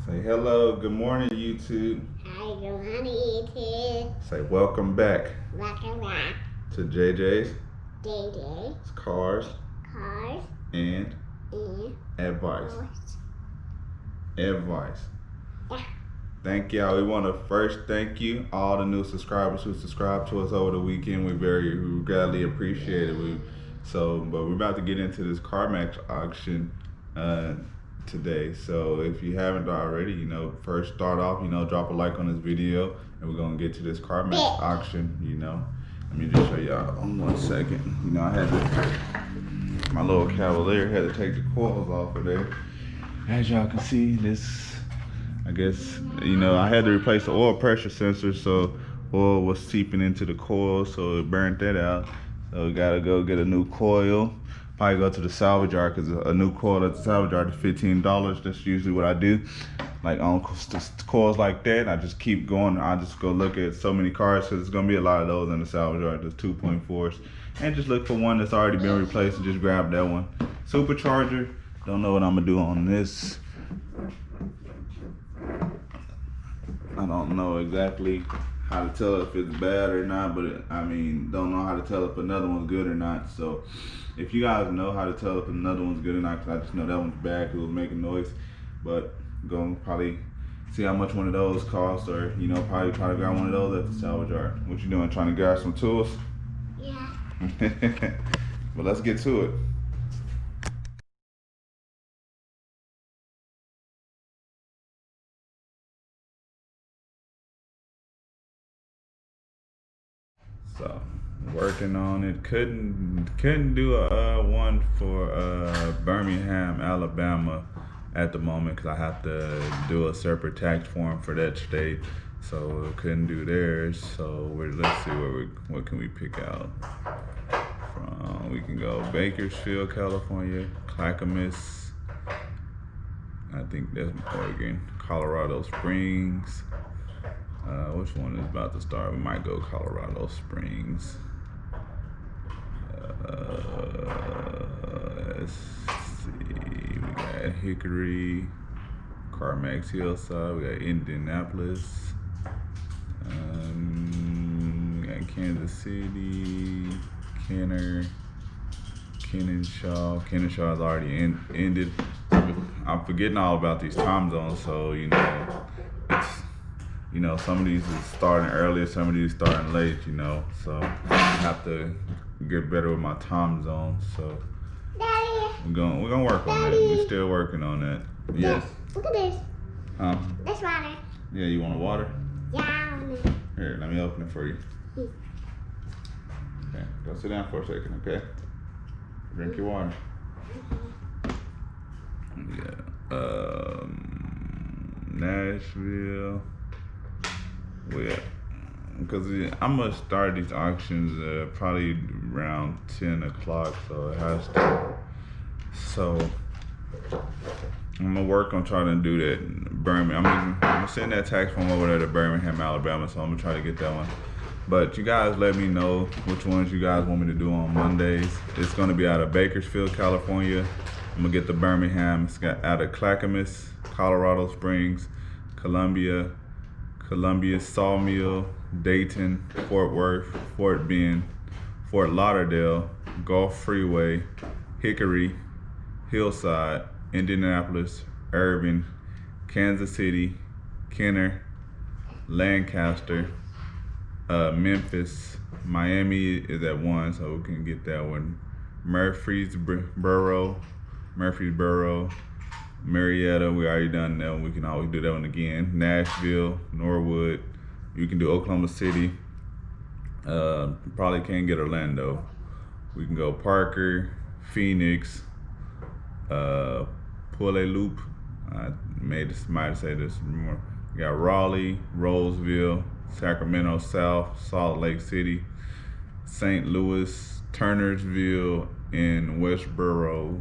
Say hello, good morning YouTube. Hi, good morning YouTube. Say welcome back. Welcome back to JJ's Cars and Advice. Yeah. Thank y'all. We want to first thank you, all the new subscribers who subscribed to us over the weekend. We gladly appreciate it. But we're about to get into this Carmax auction today. So if you haven't already, first start off, drop a like on this video, and we're gonna get to this Carmax auction. Let me just show y'all on 1 second. I had my little Cavalier had to take the coils off of there. As y'all can see, this, I guess, I had to replace the oil pressure sensor, so oil was seeping into the coil, so it burnt that out. So we gotta go get a new coil. Probably go to the salvage yard, because a new coil at the salvage yard is $15. That's usually what I do. Like on coils like that, I just keep going. I just go look at so many cars, because there's gonna be a lot of those in the salvage yard, the 2.4s. And just look for one that's already been replaced and just grab that one. Supercharger, don't know what I'm gonna do on this. I don't know exactly how to tell if it's bad or not, but don't know how to tell if another one's good or not. So if you guys know how to tell if another one's good or not, because I just know that one's bad because it was making noise. But go probably see how much one of those costs, or probably try to grab one of those at the salvage yard. What you doing, trying to grab some tools? Yeah. But let's get to it. So working on it. Couldn't do a one for Birmingham, Alabama at the moment, because I have to do a separate tax form for that state. So couldn't do theirs. So let's see what can we pick out from. We can go Bakersfield, California, Clackamas, I think that's Oregon, Colorado Springs. Which one is about to start? We might go Colorado Springs. Let's see. We got Hickory, Carmax Hillside. We got Indianapolis. We got Kansas City, Kenosha. Kenosha is already ended. I'm forgetting all about these time zones, so it's some of these is starting early, some of these starting late, so I have to get better with my time zones. So Daddy, we're gonna work on that. We're still working on that. Yes. Look at this. Huh? That's water. Yeah, you want water? Yeah. Here, let me open it for you. Okay, go sit down for a second, okay? Drink your water. Yeah. Nashville. Well, because I'm gonna start these auctions probably around 10 o'clock, so it has to. So I'm gonna work on trying to do that in Birmingham. I'm gonna send that tax form over there to Birmingham, Alabama, so I'm gonna try to get that one. But you guys let me know which ones you guys want me to do on Mondays. It's gonna be out of Bakersfield, California. I'm gonna get the Birmingham. It's got out of Clackamas, Colorado Springs, Columbia, Sawmill, Dayton, Fort Worth, Fort Bend, Fort Lauderdale, Gulf Freeway, Hickory, Hillside, Indianapolis, Irving, Kansas City, Kenner, Lancaster, Memphis, Miami is at 1, so we can get that one. Murfreesboro, Marietta, we already done that one. We can always do that one again. Nashville, Norwood. You can do Oklahoma City. Probably can't get Orlando. We can go Parker, Phoenix, Pulley Loop. I might say this more. We got Raleigh, Roseville, Sacramento South, Salt Lake City, St. Louis, Turnersville, and Westboro.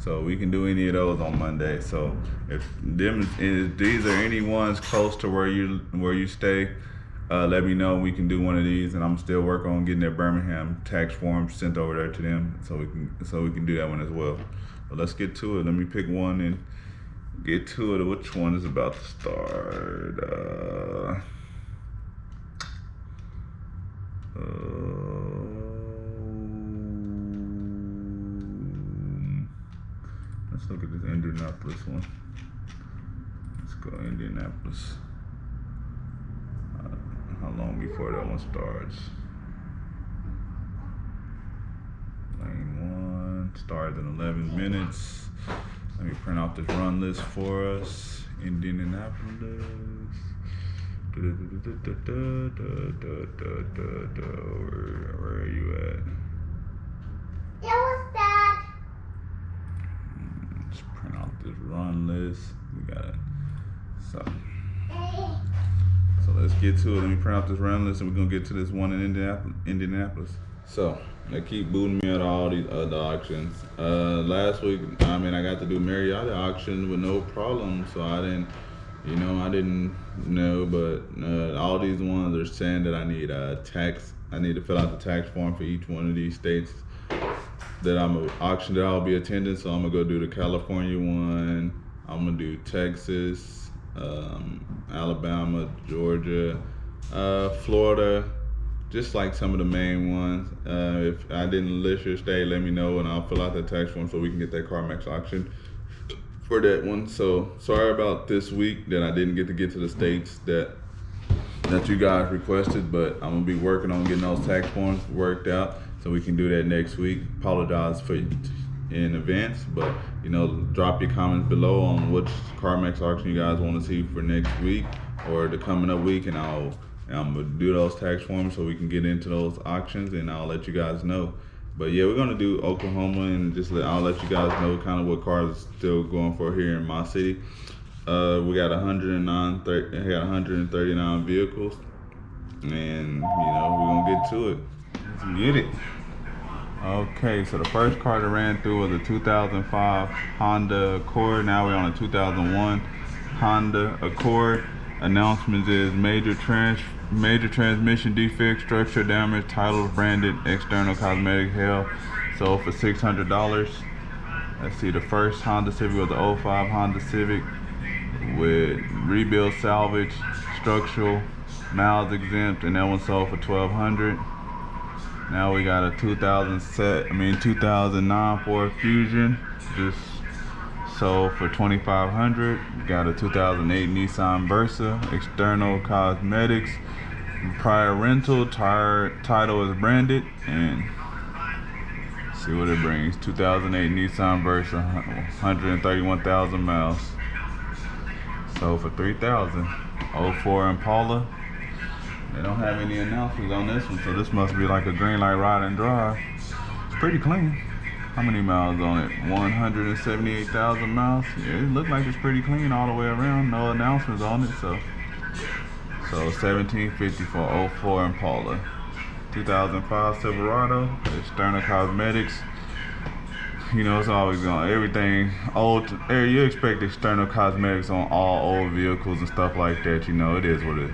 So we can do any of those on Monday. So if these are any ones close to where you stay, let me know. We can do one of these, and I'm still working on getting their Birmingham tax form sent over there to them, so we can do that one as well. But let's get to it. Let me pick one and get to it. Which one is about to start? Let's look at this Indianapolis one. Let's go Indianapolis. How long before that one starts? Lane 1 starts in 11 minutes. Let me print out this run list for us. Indianapolis. Where are you at? That was that. Let's print out this run list. We got it. So let's get to it. Let me print out this run list and we're gonna get to this one in Indianapolis. So they keep booting me at all these other auctions. Last week, I got to do Marietta auction with no problem, so I didn't know, but all these ones are saying that I need tax. I need to fill out the tax form for each one of these states that I'm an auction that I'll be attending. So I'm gonna go do the California one. I'm gonna do Texas, Alabama, Georgia, Florida, just like some of the main ones. If I didn't list your state, let me know and I'll fill out the tax form so we can get that Carmax auction for that one. So sorry about this week that I didn't get to the states that you guys requested, but I'm gonna be working on getting those tax forms worked out so we can do that next week. Apologize for in advance, but drop your comments below on which Carmax auction you guys want to see for next week or the coming up week, and I'm gonna do those tax forms so we can get into those auctions, and I'll let you guys know. But yeah, we're gonna do Oklahoma, and I'll let you guys know kind of what cars are still going for here in my city. We got 139 vehicles, and we're gonna get to it. Let's get it. Okay, so the first car that ran through was a 2005 Honda Accord. Now we're on a 2001 Honda Accord. Announcements is major transmission defect, structural damage, titles branded, external cosmetic hell, sold for $600. Let's see, the first Honda Civic was the 05 Honda Civic with rebuild salvage, structural, miles exempt, and that one sold for $1,200. Now we got a 2009 Ford Fusion, just sold for $2,500. Got a 2008 Nissan Versa, external cosmetics, prior rental, title is branded, and see what it brings. 2008 Nissan Versa, 131,000 miles, sold for $3,000. 04 Impala. They don't have any announcements on this one, so this must be like a green light ride and drive. It's pretty clean. How many miles on it? 178,000 miles. Yeah, it looks like it's pretty clean all the way around. No announcements on it, so $1,750 for 04 Impala. 2005 Silverado, external cosmetics. It's always going, everything old. You expect external cosmetics on all old vehicles and stuff like that. It is what it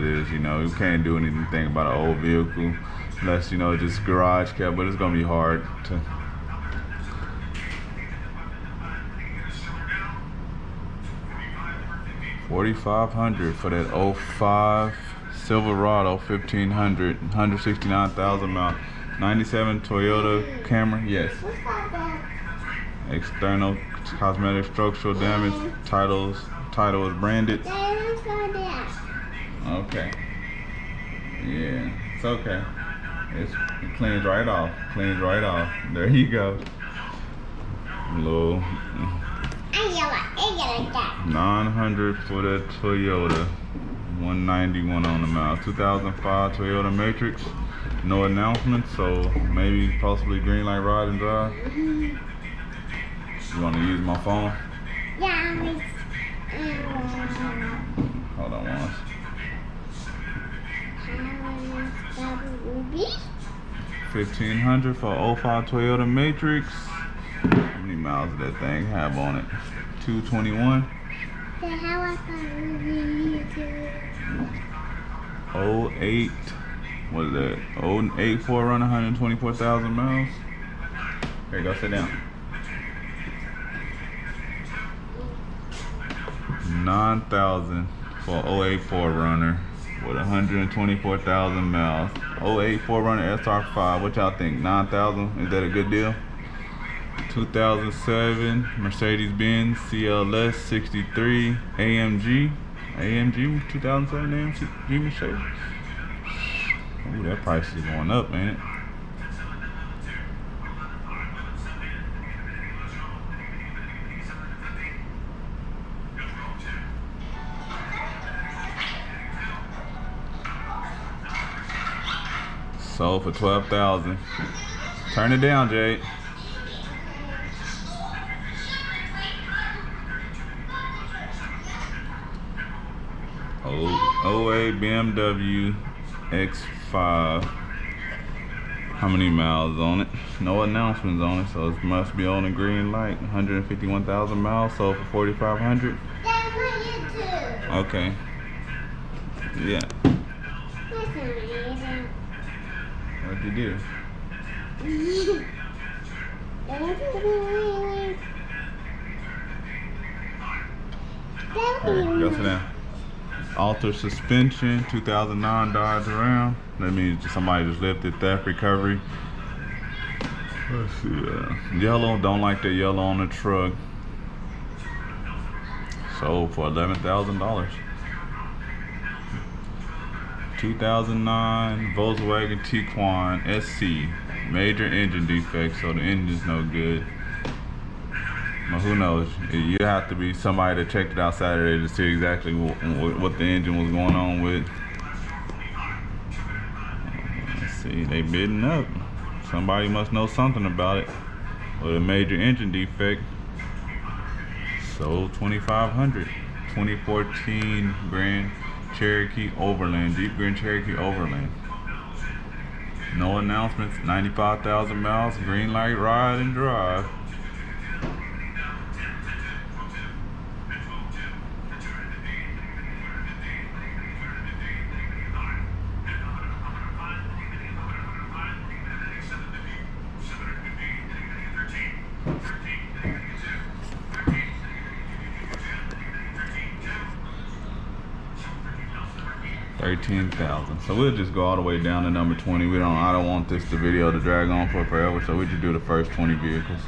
is. You can't do anything about an old vehicle unless just garage kept. But it's gonna be hard to. $4,500 for that 05 Silverado, 1,500, 169,000 miles. 97 Toyota Camry, yes. External cosmetic, structural damage, title is branded. Okay. Yeah, it's okay. It cleans right off. There you go. Low. 900 for that Toyota. 191 on the mile. 2005 Toyota Matrix. No announcements, so maybe possibly green light ride and drive. You want to use my phone? Yeah. Hold on once. $1,500 for 05 Toyota Matrix. How many miles does that thing have on it? 221. 08. What is that? 08 4Runner, 124,000 miles. Here, go sit down. 9,000 for 08 4Runner with 124,000 miles. 08 4Runner SR5. What y'all think? 9,000? Is that a good deal? 2007 Mercedes-Benz Cls 63 Amg 2007 AMG Mercedes. Ooh, that price is going up, ain't it? Sold for 12,000. Turn it down, Jade. Oh, 08 Bmw X5. How many miles on it? No announcements on it, so it must be on a green light. 151,000 miles, sold for 4,500. Okay. Yeah. What'd you do? Alright, go sit down. Alter suspension, 2009 Dodge Ram. That means somebody just lifted, theft recovery. Let's see. Yellow, don't like the yellow on the truck. Sold for $11,000. 2009 Volkswagen Tiguan SC. Major engine defects, so the engine's no good. But who knows? You have to be somebody that checked it out Saturday to see exactly what the engine was going on with. Let's see, they bidding up. Somebody must know something about it. With a major engine defect. Sold 2,500. 2014 Grand Cherokee Overland, Jeep Grand Cherokee Overland. No announcements, 95,000 miles, green light, ride and drive. $13,000. So we'll just go all the way down to number 20. I don't want the video to drag on for forever, so we just do the first 20 vehicles.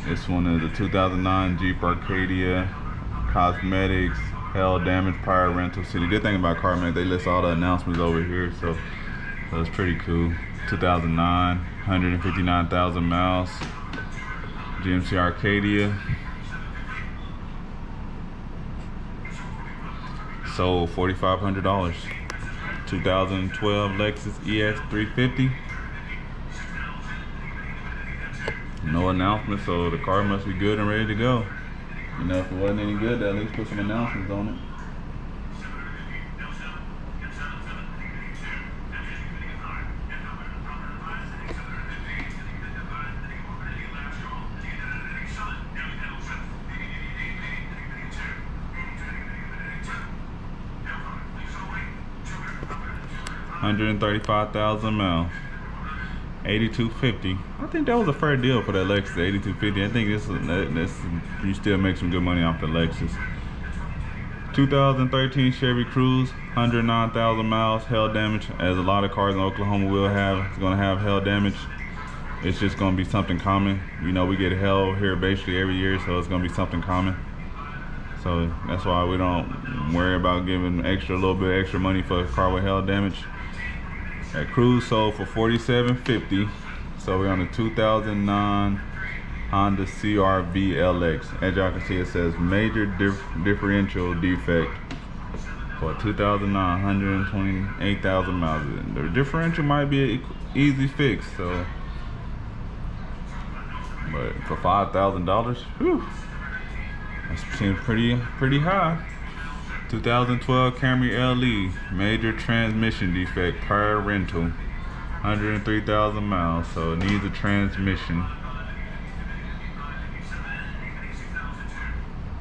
This one is a 2009 Jeep Arcadia, cosmetics, hail damage, prior rental. See, the good thing about Carmax, they list all the announcements over here, so it's pretty cool. 2009, 159,000 miles, GMC Arcadia. Sold $4,500. 2012 Lexus EX350. No announcement, so the car must be good and ready to go. You know, if it wasn't any good, at least put some announcements on it. $135,000 miles. 8250. I think that was a fair deal for that Lexus 8250. I think this you still make some good money off the Lexus. 2013 Chevy Cruze, 109,000 miles, hail damage, as a lot of cars in Oklahoma will have. It's gonna have hail damage. It's just gonna be something common. You know, we get hail here basically every year, so it's gonna be something common. So that's why we don't worry about giving a little bit extra money for a car with hail damage. That Cruze sold for $4,750. So we're on the 2009 Honda Crv Lx. As y'all can see, it says major differential defect for 2009, 128,000 miles. The differential might be an easy fix, so. But for $5,000, whew, that seems pretty high. 2012 Camry LE, major transmission defect, prior rental, 103,000 miles, so it needs a transmission.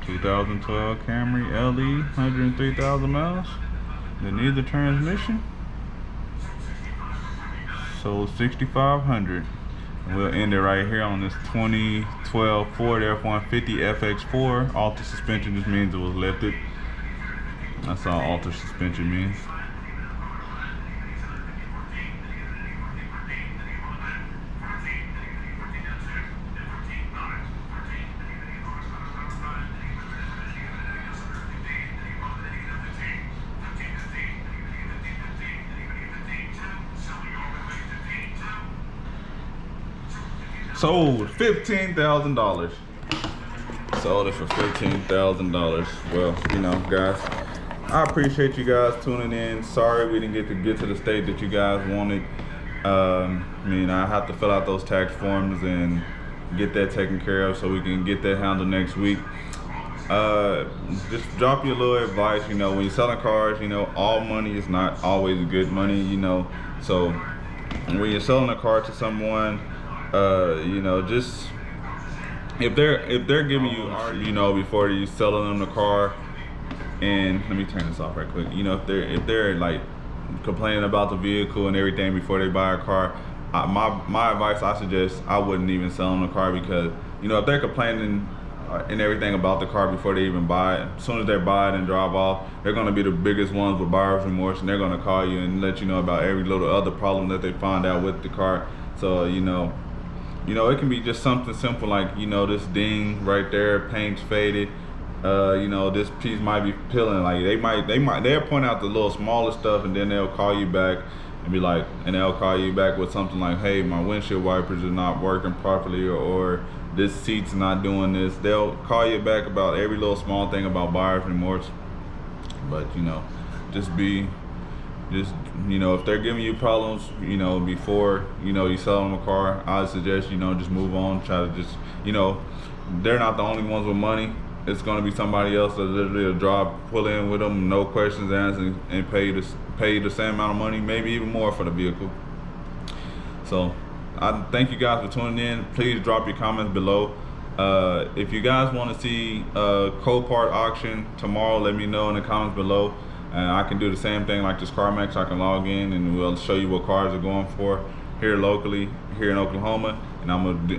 2012 Camry LE, 103,000 miles, it needs a transmission. So 6,500. We'll end it right here on this 2012 Ford F-150 FX4. Altered suspension just means it was lifted. That's all altered suspension means. Sold $15,000. Sold it for $15,000. Well, you know, guys, I appreciate you guys tuning in. Sorry we didn't get to the state that you guys wanted. I mean, I have to fill out those tax forms and get that taken care of so we can get that handled next week. Just drop you a little advice. You know, when you're selling cars, you know, all money is not always good money. You know, so when you're selling a car to someone, you know, just if they're giving you, you know, before you selling them the car, and let me turn this off right quick. You know, if they're like complaining about the vehicle and everything before they buy a car, my advice, I suggest I wouldn't even sell them the car, because you know, if they're complaining and everything about the car before they even buy it, as soon as they buy it and drive off, they're going to be the biggest ones with buyer's remorse, and they're going to call you and let you know about every little other problem that they find out with the car. So you know, it can be just something simple like, you know, this ding right there, paint's faded. You know, this piece might be peeling. Like they'll point out the little smaller stuff, and then they'll call you back and be like, and they'll call you back with something like, hey, my windshield wipers are not working properly, or this seat's not doing this. They'll call you back about every little small thing about buyer's remorse. But you know, you know, if they're giving you problems, you know, before, you know, you sell them a car, I would suggest, you know, just move on. Try to just, you know, they're not the only ones with money. It's going to be somebody else that literally will pull in with them, no questions asked, and pay the same amount of money, maybe even more for the vehicle. So I thank you guys for tuning in. Please drop your comments below. If you guys want to see a Copart auction tomorrow, let me know in the comments below. And I can do the same thing like this Carmax. I can log in and we'll show you what cars are going for here locally, here in Oklahoma. And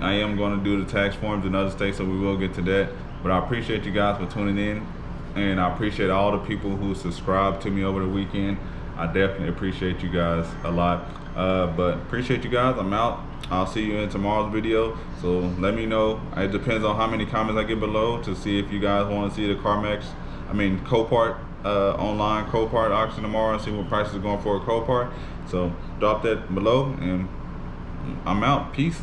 I am going to do the tax forms in other states, so we will get to that. But I appreciate you guys for tuning in, and I appreciate all the people who subscribed to me over the weekend. I definitely appreciate you guys a lot. But appreciate you guys. I'm out. I'll see you in tomorrow's video. So let me know. It depends on how many comments I get below to see if you guys want to see the Copart online Copart auction tomorrow, and see what prices are going for a Copart. So drop that below, and I'm out. Peace.